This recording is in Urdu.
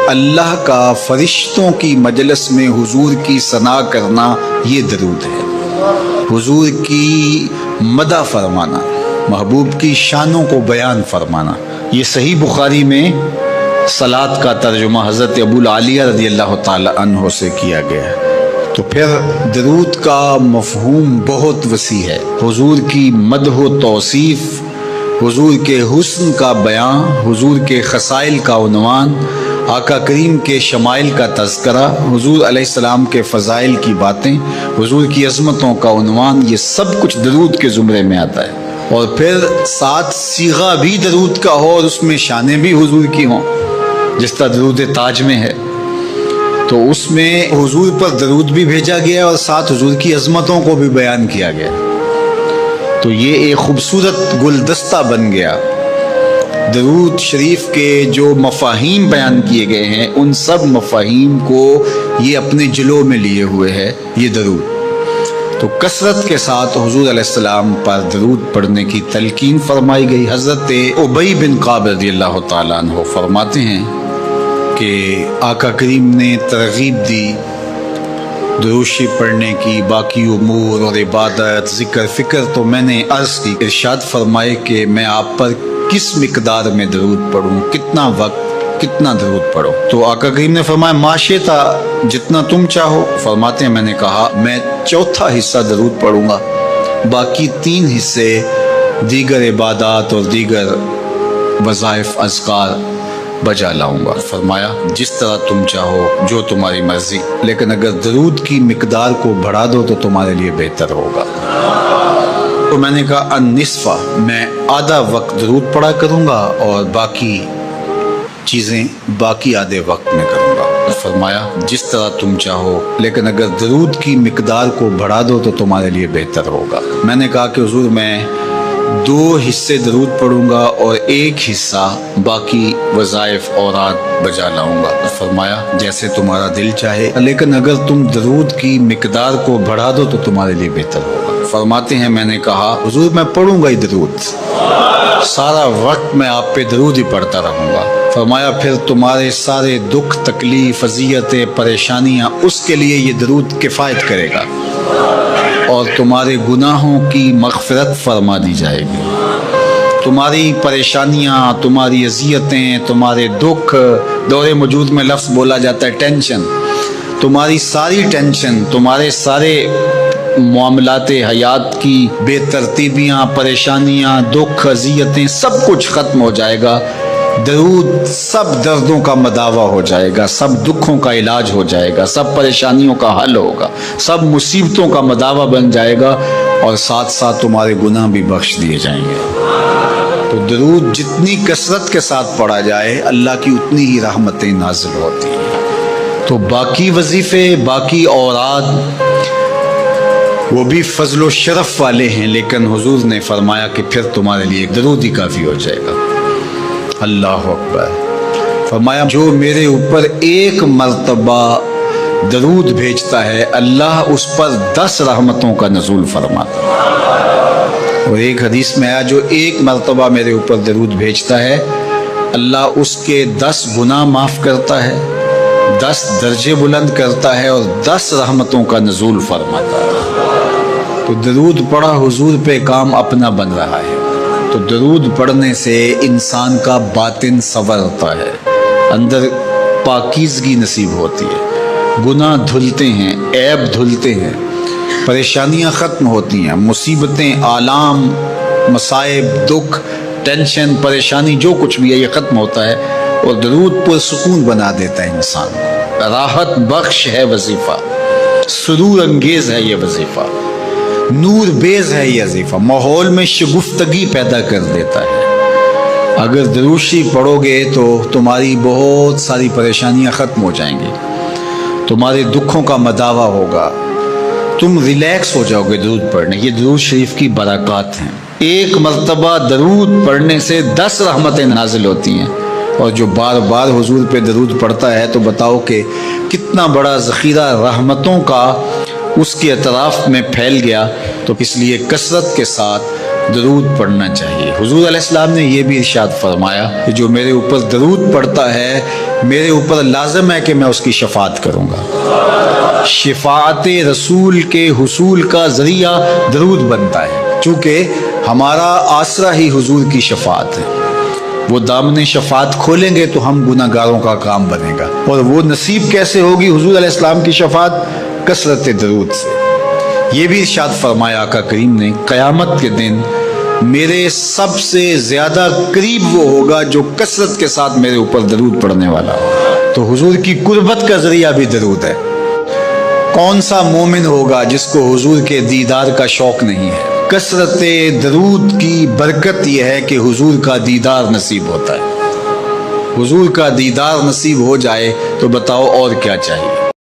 اللہ کا فرشتوں کی مجلس میں حضور کی ثنا کرنا یہ درود ہے۔ حضور کی مدح فرمانا، محبوب کی شانوں کو بیان فرمانا۔ یہ صحیح بخاری میں صلاۃ کا ترجمہ حضرت ابو العالیہ رضی اللہ تعالی عنہ سے کیا گیا ہے۔ تو پھر درود کا مفہوم بہت وسیع ہے۔ حضور کی مدح و توصیف، حضور کے حسن کا بیان، حضور کے خصائل کا عنوان، آقا کریم کے شمائل کا تذکرہ، حضور علیہ السلام کے فضائل کی باتیں، حضور کی عظمتوں کا عنوان، یہ سب کچھ درود کے زمرے میں آتا ہے۔ اور پھر ساتھ صیغہ بھی درود کا ہو اور اس میں شانیں بھی حضور کی ہوں، جس طرح درود تاج میں ہے، تو اس میں حضور پر درود بھی بھیجا گیا اور ساتھ حضور کی عظمتوں کو بھی بیان کیا گیا۔ تو یہ ایک خوبصورت گلدستہ بن گیا۔ درود شریف کے جو مفاہیم بیان کیے گئے ہیں، ان سب مفاہیم کو یہ اپنے جلو میں لیے ہوئے ہے یہ درود۔ تو کثرت کے ساتھ حضور علیہ السلام پر درود پڑھنے کی تلقین فرمائی گئی۔ حضرت ابی بن کعب رضی اللہ تعالیٰ عنہ فرماتے ہیں کہ آقا کریم نے ترغیب دی درود شریف پڑھنے کی، باقی امور اور عبادت، ذکر فکر تو میں نے عرض کی۔ ارشاد فرمائے کہ میں آپ پر کس مقدار میں درود پڑھوں، کتنا وقت، کتنا درود پڑھو؟ تو آقا کریم نے فرمایا ماشیتا، جتنا تم چاہو۔ فرماتے ہیں میں نے کہا میں چوتھا حصہ درود پڑھوں گا، باقی 3 حصے دیگر عبادات اور دیگر وظائف اذکار بجا لاؤں گا۔ فرمایا جس طرح تم چاہو، جو تمہاری مرضی، لیکن اگر درود کی مقدار کو بڑھا دو تو تمہارے لیے بہتر ہوگا۔ تو میں نے کہا النصف، میں آدھا وقت درود پڑھا کروں گا اور باقی چیزیں باقی آدھے وقت میں کروں گا۔ فرمایا جس طرح تم چاہو، لیکن اگر درود کی مقدار کو بڑھا دو تو تمہارے لیے بہتر ہوگا۔ میں نے کہا کہ حضور میں 2 حصے درود پڑھوں گا اور 1 حصہ باقی وظائف اوراد بجا لاؤں گا۔ فرمایا جیسے تمہارا دل چاہے، لیکن اگر تم درود کی مقدار کو بڑھا دو تو تمہارے لیے بہتر ہوگا۔ فرماتے ہیں میں نے کہا حضور میں پڑھوں گا ہی درود، سارا وقت میں آپ پہ درود ہی پڑھتا رہوں گا۔ فرمایا پھر تمہارے سارے دکھ، تکلیف، اذیتیں، پریشانیاں، اس کے لیے یہ درود کفایت کرے گا اور تمہارے گناہوں کی مغفرت فرما دی جائے گی۔ تمہاری پریشانیاں، تمہاری اذیتیں، تمہارے دکھ، دور موجود میں لفظ بولا جاتا ہے ٹینشن، تمہاری ساری ٹینشن، تمہارے سارے معاملات حیات کی بے ترتیبیاں، پریشانیاں، دکھ، اذیتیں، سب کچھ ختم ہو جائے گا۔ درود سب دردوں کا مداوع ہو جائے گا، سب دکھوں کا علاج ہو جائے گا، سب پریشانیوں کا حل ہوگا، سب مصیبتوں کا مداوع بن جائے گا، اور ساتھ ساتھ تمہارے گناہ بھی بخش دیے جائیں گے۔ تو درود جتنی کثرت کے ساتھ پڑھا جائے، اللہ کی اتنی ہی رحمتیں نازل ہوتی ہیں۔ تو باقی وظیفے، باقی اوراد، وہ بھی فضل و شرف والے ہیں، لیکن حضور نے فرمایا کہ پھر تمہارے لیے درود ہی کافی ہو جائے گا۔ اللہ اکبر۔ فرمایا جو میرے اوپر 1 مرتبہ درود بھیجتا ہے، اللہ اس پر 10 رحمتوں کا نزول فرماتا ہے۔ اور ایک حدیث میں آیا جو 1 مرتبہ میرے اوپر درود بھیجتا ہے، اللہ اس کے 10 گناہ معاف کرتا ہے، 10 درجے بلند کرتا ہے اور 10 رحمتوں کا نزول فرماتا ہے۔ تو درود پڑھا حضور پہ کام اپنا بن رہا ہے۔ تو درود پڑھنے سے انسان کا باطن سنورتا ہے، اندر پاکیزگی نصیب ہوتی ہے، گناہ دھلتے ہیں، عیب دھلتے ہیں، پریشانیاں ختم ہوتی ہیں، مصیبتیں، آلام، مصائب، دکھ، ٹینشن، پریشانی، جو کچھ بھی ہے یہ ختم ہوتا ہے، اور درود پرسکون بنا دیتا ہے انسان۔ راحت بخش ہے وظیفہ، سرور انگیز ہے یہ وظیفہ، نور بیز ہے یہ وظیفہ، ماحول میں شگفتگی پیدا کر دیتا ہے۔ اگر درود شریف پڑھو گے تو تمہاری بہت ساری پریشانیاں ختم ہو جائیں گی، تمہارے دکھوں کا مداوع ہوگا، تم ریلیکس ہو جاؤ گے درود پڑھنے۔ یہ درود شریف کی برکات ہیں۔ 1 مرتبہ درود پڑھنے سے 10 رحمتیں نازل ہوتی ہیں، اور جو بار بار حضور پہ درود پڑھتا ہے تو بتاؤ کہ کتنا بڑا ذخیرہ رحمتوں کا اس کے اطراف میں پھیل گیا۔ تو اس لیے کثرت کے ساتھ درود پڑھنا چاہیے۔ حضور علیہ السلام نے یہ بھی ارشاد فرمایا کہ جو میرے اوپر درود پڑھتا ہے میرے اوپر لازم ہے کہ میں اس کی شفاعت کروں گا۔ شفاعت رسول کے حصول کا ذریعہ درود بنتا ہے، چونکہ ہمارا آسرا ہی حضور کی شفاعت ہے۔ وہ دامن شفاعت کھولیں گے تو ہم گناہ گاروں کا کام بنے گا، اور وہ نصیب کیسے ہوگی حضور علیہ السلام کی شفاعت؟ کثرت درود سے۔ یہ بھی ارشاد فرمایا آقا کریم نے، قیامت کے دن میرے سب سے زیادہ قریب وہ ہوگا جو کثرت کے ساتھ میرے اوپر درود پڑھنے والا ہوگا۔ تو حضور کی قربت کا ذریعہ بھی درود ہے۔ کون سا مومن ہوگا جس کو حضور کے دیدار کا شوق نہیں ہے؟ کثرت درود کی برکت یہ ہے کہ حضور کا دیدار نصیب ہوتا ہے۔ حضور کا دیدار نصیب ہو جائے تو بتاؤ اور کیا چاہیے۔